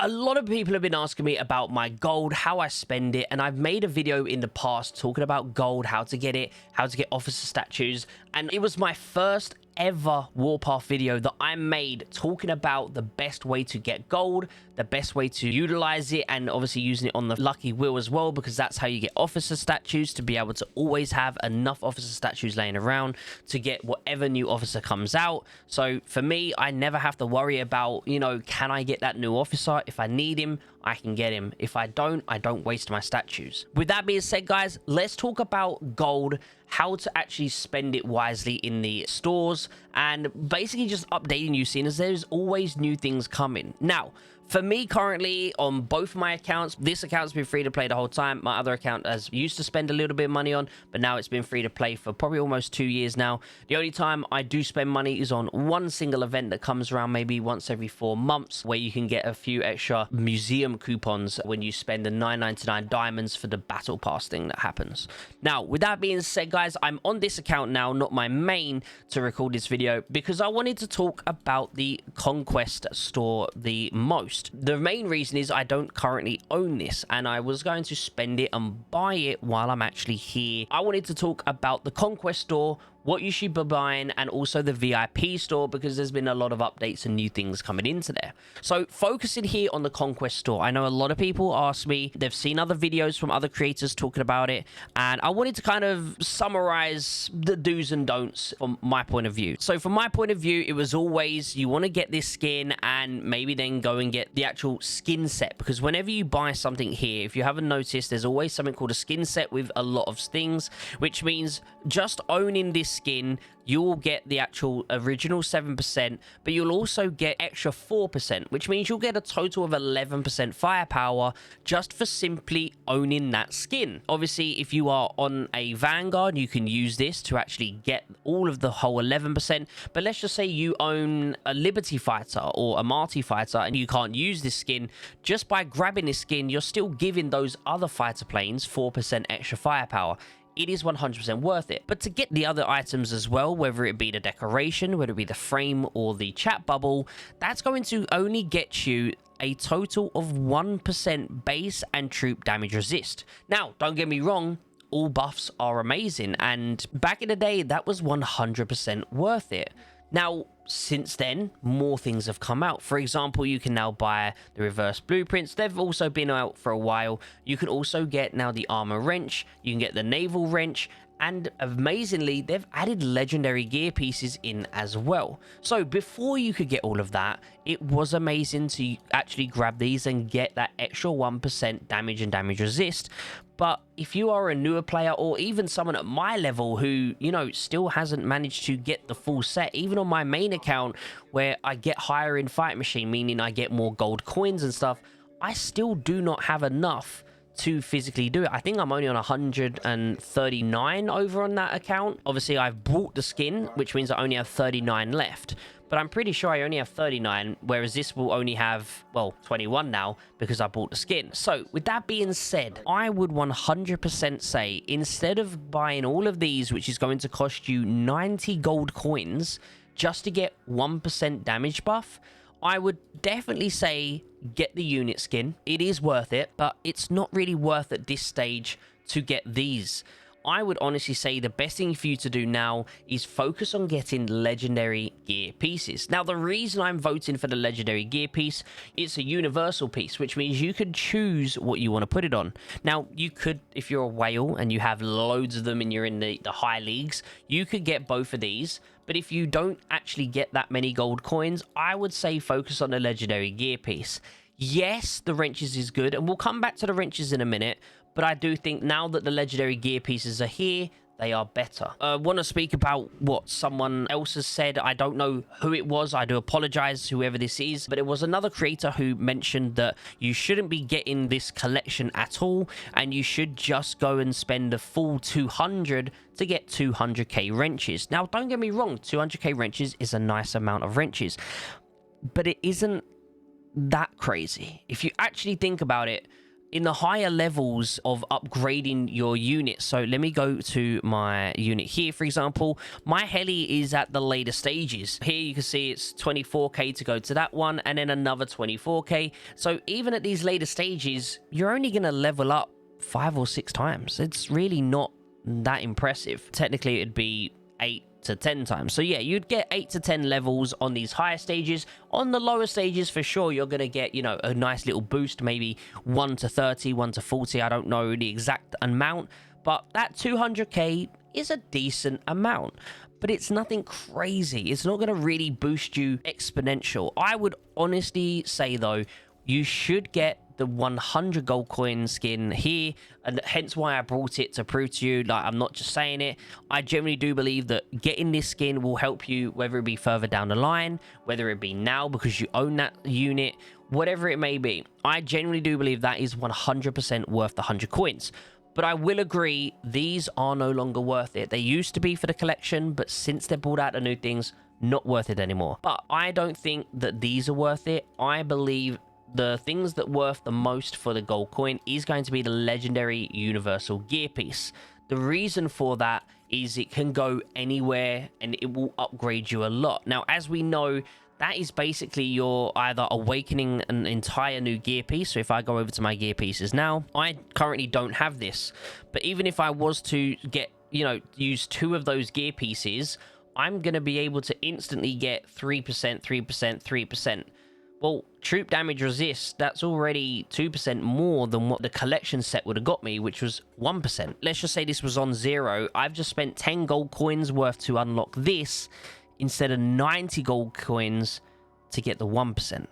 A lot of people have been asking me about my gold, how I spend it, and I've made a video in the past talking about gold, how to get it, how to get officer statues, and it was my first ever Warpath video that I made talking about the best way to get gold, the best way to utilize it, and obviously using it on the lucky wheel as well, because that's how you get officer statues, to be able to always have enough officer statues laying around to get whatever new officer comes out. So for me, I never have to worry about, you know, can I get that new officer? If I need him, I can get him. If I don't waste my statues. With that being said, guys, let's talk about gold, how to actually spend it wisely in the stores, and basically just updating you, seeing as there's always new things coming. Now, for me currently on both of my accounts, this account's been free to play the whole time. My other account has used to spend a little bit of money on, but now it's been free to play for probably almost 2 years now. The only time I do spend money is on one single event that comes around maybe once every 4 months, where you can get a few extra museum coupons when you spend the 9.99 diamonds for the battle pass thing that happens. Now, with that being said, guys, I'm on this account now, not my main, to record this video because I wanted to talk about the Conquest store the most. The main reason is I don't currently own this, and I was going to spend it and buy it while I'm actually here. I wanted to talk about the Conquest store, what you should be buying, and also the VIP store, because there's been a lot of updates and new things coming into there. So focusing here on the Conquest store, I know a lot of people ask me, they've seen other videos from other creators talking about it, and I wanted to kind of summarize the do's and don'ts from my point of view. So from my point of view, it was always, you want to get this skin and maybe then go and get the actual skin set, because whenever you buy something here, if you haven't noticed, there's always something called a skin set with a lot of things, which means just owning this skin, you will get the actual original 7%, but you'll also get extra 4%, which means you'll get a total of 11% firepower just for simply owning that skin. Obviously, if you are on a Vanguard, you can use this to actually get all of the whole 11%, but let's just say you own a Liberty fighter or a Marty fighter and you can't use this skin. Just by grabbing this skin, you're still giving those other fighter planes 4% extra firepower. It is 100% worth it. But to get the other items as well, whether it be the decoration, whether it be the frame or the chat bubble, that's going to only get you a total of 1% base and troop damage resist. Now, don't get me wrong, all buffs are amazing, and back in the day, that was 100% worth it. Now, since then, more things have come out. For example, you can now buy the reverse blueprints. They've also been out for a while. You can also get now the armor wrench. You can get the naval wrench. And amazingly, they've added legendary gear pieces in as well. So before you could get all of that, it was amazing to actually grab these and get that extra 1% damage and damage resist. But if you are a newer player, or even someone at my level who, you know, still hasn't managed to get the full set, even on my main account where I get higher in fight machine, meaning I get more gold coins and stuff, I still do not have enough to physically do it. I think I'm only on 139 over on that account. Obviously, I've bought the skin, which means I only have 39 left. But I'm pretty sure I only have 39, whereas this will only have, well, 21 now because I bought the skin. So with that being said, I would 100% say, instead of buying all of these, which is going to cost you 90 gold coins just to get 1% damage buff, I would definitely say get the unit skin. It is worth it, but it's not really worth at this stage to get these. I would honestly say the best thing for you to do now is focus on getting legendary gear pieces. Now, the reason I'm voting for the legendary gear piece, it's a universal piece, which means you could choose what you want to put it on. Now, you could, if you're a whale and you have loads of them and you're in the high leagues, you could get both of these. But if you don't actually get that many gold coins, I would say focus on the legendary gear piece. Yes, the wrenches is good, and we'll come back to the wrenches in a minute, but I do think now that the legendary gear pieces are here, they are better. I want to speak about what someone else has said. I don't know who it was. I do apologize, whoever this is. But it was another creator who mentioned that you shouldn't be getting this collection at all, and you should just go and spend the full 200 to get 200k wrenches. Now, don't get me wrong, 200k wrenches is a nice amount of wrenches, but it isn't that crazy. If you actually think about it, in the higher levels of upgrading your unit. So let me go to my unit here, for example. My heli is at the later stages. Here you can see it's 24k to go to that one, and then another 24k. So even at these later stages, you're only going to level up 5 or 6 times. It's really not that impressive. Technically, it'd be 8 to 10 times. So yeah, you'd get 8 to 10 levels on these higher stages. On the lower stages, for sure, you're going to get, you know, a nice little boost, maybe 1 to 30, 1 to 40. I don't know the exact amount, but that 200k is a decent amount. But it's nothing crazy. It's not going to really boost you exponential. I would honestly say, though, you should get the 100 gold coin skin here, and hence why I brought it to prove to you, like, I'm not just saying it. I generally do believe that getting this skin will help you, whether it be further down the line, whether it be now because you own that unit, whatever it may be. I genuinely do believe that is 100% worth the 100 coins. But I will agree, these are no longer worth it. They used to be for the collection, but since they brought out the new things, not worth it anymore. But I don't think that these are worth it. I believe the things that worth the most for the gold coin is going to be the legendary universal gear piece. The reason for that is it can go anywhere and it will upgrade you a lot. Now, as we know, that is basically your either awakening an entire new gear piece. So if I go over to my gear pieces now, I currently don't have this, but even if I was to get, you know, use 2 of those gear pieces, I'm going to be able to instantly get 3%, 3%, 3%. Well, troop damage resist, that's already 2% more than what the collection set would have got me, which was 1%. Let's just say this was on 0. I've just spent 10 gold coins worth to unlock this instead of 90 gold coins to get the 1%.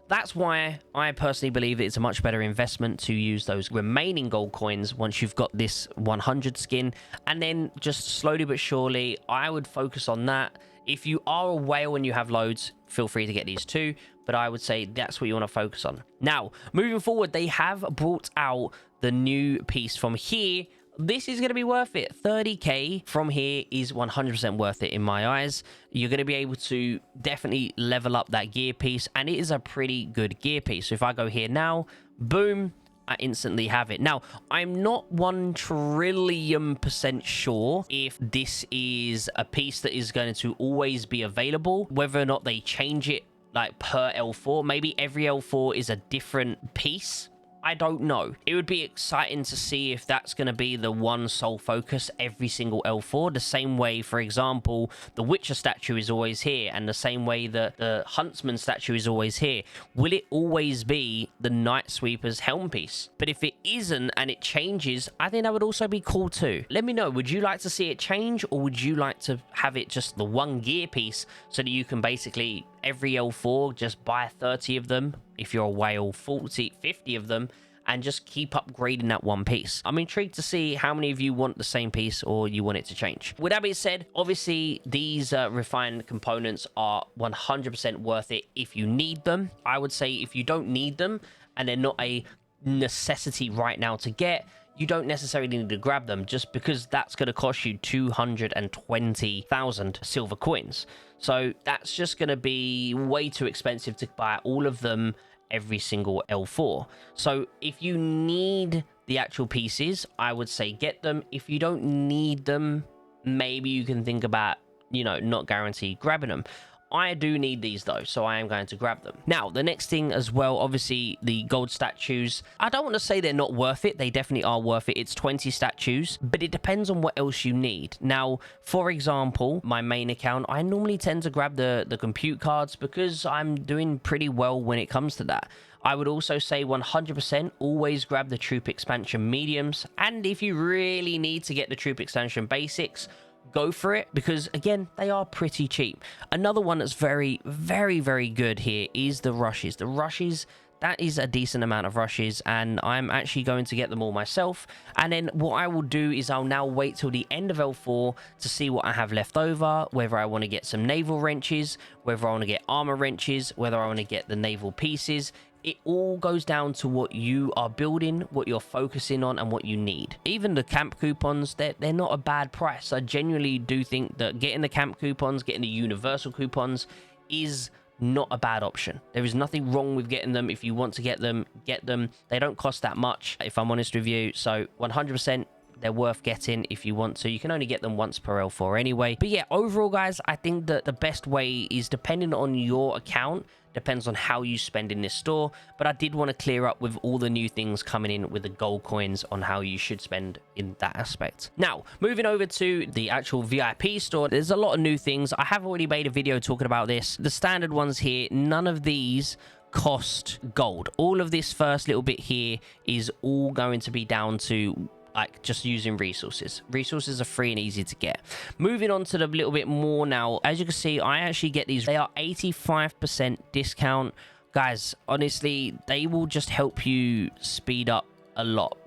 That's why I personally believe it's a much better investment to use those remaining gold coins once you've got this 100 skin. And then just slowly but surely, I would focus on that. If you are a whale and you have loads, feel free to get these too. But I would say that's what you want to focus on. Now, moving forward, they have brought out the new piece from here. This is going to be worth it. 30k from here is 100% worth it in my eyes. You're going to be able to definitely level up that gear piece, and it is a pretty good gear piece. So if I go here now, boom, I instantly have it. Now, I'm not 1 trillion% sure if this is a piece that is going to always be available, whether or not they change it like per L4. Maybe every L4 is a different piece. I don't know. It would be exciting to see if that's going to be the one sole focus every single L4. The same way, for example, the Witcher statue is always here, and the same way that the Huntsman statue is always here. Will it always be the Night Sweeper's helm piece? But if it isn't and it changes, I think that would also be cool too. Let me know, would you like to see it change, or would you like to have it just the one gear piece so that you can basically every L4 just buy 30 of them, if you're a whale, 40, 50 of them, and just keep upgrading that one piece? I'm intrigued to see how many of you want the same piece or you want it to change. With that being said, obviously these refined components are 100% worth it if you need them. I would say if you don't need them and they're not a necessity right now to get, you don't necessarily need to grab them, just because that's going to cost you 220,000 silver coins. So that's just going to be way too expensive to buy all of them every single L4. So if you need the actual pieces, I would say get them. If you don't need them, maybe you can think about, you know, not guaranteed grabbing them. I do need these though, so I am going to grab them. Now, the next thing as well, obviously the gold statues. I don't want to say they're not worth it. They definitely are worth it. It's 20 statues, but it depends on what else you need. Now, for example, my main account, I normally tend to grab the compute cards because I'm doing pretty well when it comes to that. I would also say 100% always grab the troop expansion mediums. And if you really need to get the troop expansion basics, go for it, because again, they are pretty cheap. Another one that's very, very, very good here is the rushes. The rushes, that is a decent amount of rushes, and I'm actually going to get them all myself. And then what I will do is I'll now wait till the end of L4 to see what I have left over, whether I want to get some naval wrenches, whether I want to get armor wrenches, whether I want to get the naval pieces. It all goes down to what you are building, what you're focusing on, and what you need. Even the camp coupons, they're not a bad price. I genuinely do think that getting the camp coupons, getting the universal coupons is not a bad option. There is nothing wrong with getting them. If you want to get them, get them. They don't cost that much, if I'm honest with you. So 100%, they're worth getting if you want to. You can only get them once per L4 anyway. But yeah, overall, guys, I think that the best way is depending on your account. Depends on how you spend in this store, but I did want to clear up with all the new things coming in with the gold coins on how you should spend in that aspect. Now, moving over to the actual VIP store, there's a lot of new things. I have already made a video talking about this. The standard ones here, none of these cost gold. All of this first little bit here is all going to be down to like just using resources. Resources are free and easy to get. Moving on to the little bit more now, as you can see, I actually get these. They are 85% discount. Guys, honestly, they will just help you speed up a lot.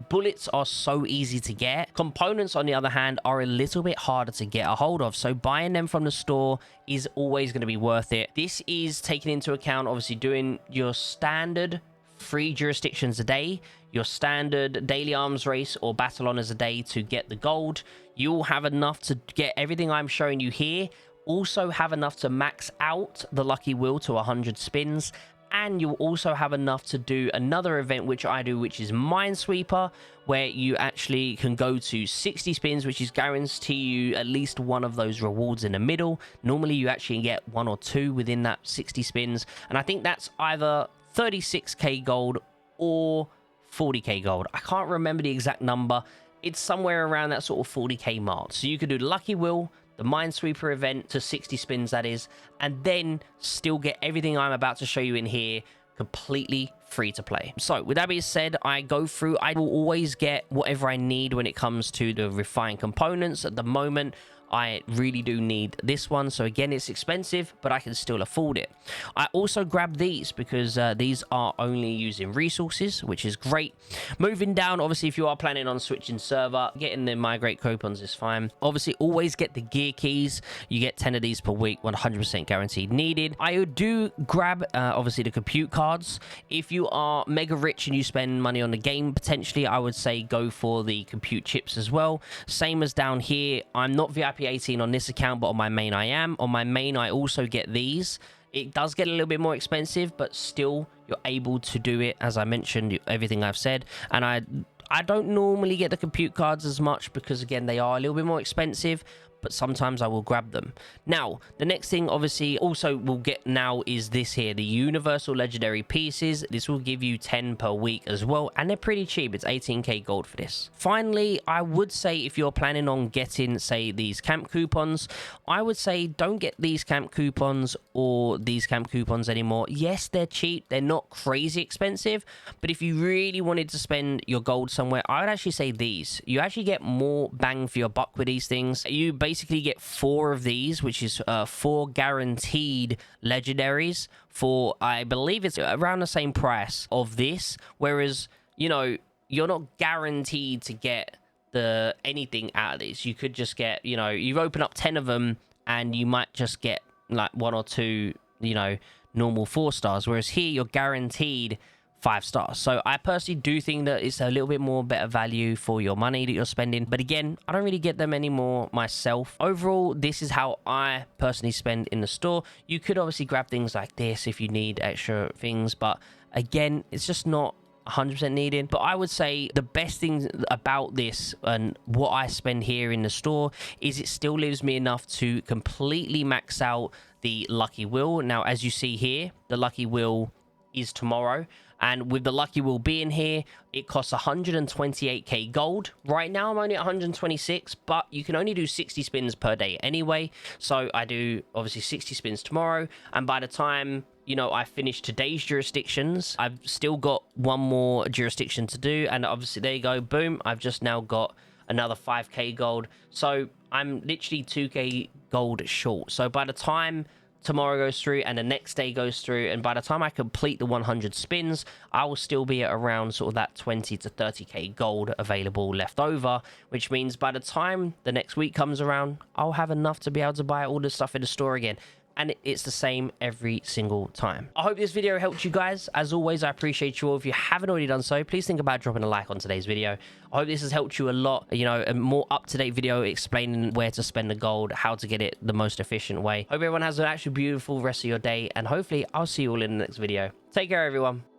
Bullets are so easy to get. Components, on the other hand, are a little bit harder to get a hold of. So buying them from the store is always going to be worth it. This is taking into account, obviously, doing your standard 3 jurisdictions a day, your standard daily arms race or battle honors a day to get the gold. You'll have enough to get everything I'm showing you here. Also have enough to max out the lucky wheel to 100 spins, and you'll also have enough to do another event which I do, which is Minesweeper, where you actually can go to 60 spins, which is guarantee you at least one of those rewards in the middle. Normally you actually get 1 or 2 within that 60 spins, and I think that's either 36k gold or 40k gold. I can't remember the exact number. It's somewhere around that sort of 40k mark. So you could do the lucky wheel, the Minesweeper event to 60 spins, that is, and then still get everything I'm about to show you in here completely free to play. So with that being said, I go through, I will always get whatever I need when it comes to the refined components. At the moment, I really do need this one. So again, it's expensive, but I can still afford it. I also grabbed these because these are only using resources, which is great. Moving down, obviously, if you are planning on switching server, getting the migrate coupons is fine. Obviously, always get the gear keys. You get 10 of these per week, 100% guaranteed needed. I do grab, obviously, the compute cards. If you are mega rich and you spend money on the game, potentially, I would say go for the compute chips as well. Same as down here. I'm not VIP 18 on this account, but on my main I am. On my main, I also get these. It does get a little bit more expensive, but still you're able to do it, as I mentioned, everything I've said. And I don't normally get the compute cards as much because, again, they are a little bit more expensive, but sometimes I will grab them. Now, the next thing, obviously, also we'll get now is this here, the Universal Legendary Pieces. This will give you 10 per week as well, and they're pretty cheap. It's 18k gold for this. Finally, I would say if you're planning on getting, say, these camp coupons, I would say don't get these camp coupons or these camp coupons anymore. Yes, they're cheap. They're not crazy expensive, but if you really wanted to spend your gold somewhere, I would actually say these. You actually get more bang for your buck with these things. You basically get 4 of these, which is 4 guaranteed legendaries for, I believe it's around the same price of this, whereas, you know, you're not guaranteed to get anything out of these. You could just get, you know, you open up 10 of them and you might just get like 1 or 2, you know, normal 4 stars, whereas here you're guaranteed 5 stars. So I personally do think that it's a little bit more better value for your money that you're spending. But again, I don't really get them anymore myself. Overall, this is how I personally spend in the store. You could obviously grab things like this if you need extra things, but again, it's just not 100% needed. But I would say the best thing about this and what I spend here in the store is it still leaves me enough to completely max out the lucky wheel. Now, as you see here, the lucky wheel is tomorrow, and with the lucky wheel being here, it costs 128k gold. Right now I'm only at 126, but you can only do 60 spins per day anyway, so I do obviously 60 spins tomorrow, and by the time, you know, I finish today's jurisdictions, I've still got 1 more jurisdiction to do, and obviously there you go, boom, I've just now got another 5k gold. So I'm literally 2k gold short. So by the time tomorrow goes through and the next day goes through, and by the time I complete the 100 spins, I will still be at around sort of that 20 to 30k gold available left over, which means by the time the next week comes around, I'll have enough to be able to buy all the stuff in the store again. and it's the same every single time. I hope this video helped you guys. As always, I appreciate you all. If you haven't already done so, please think about dropping a like on today's video. I hope this has helped you a lot. You know, a more up-to-date video explaining where to spend the gold, how to get it the most efficient way. Hope everyone has an actually beautiful rest of your day, and hopefully I'll see you all in the next video. Take care, everyone.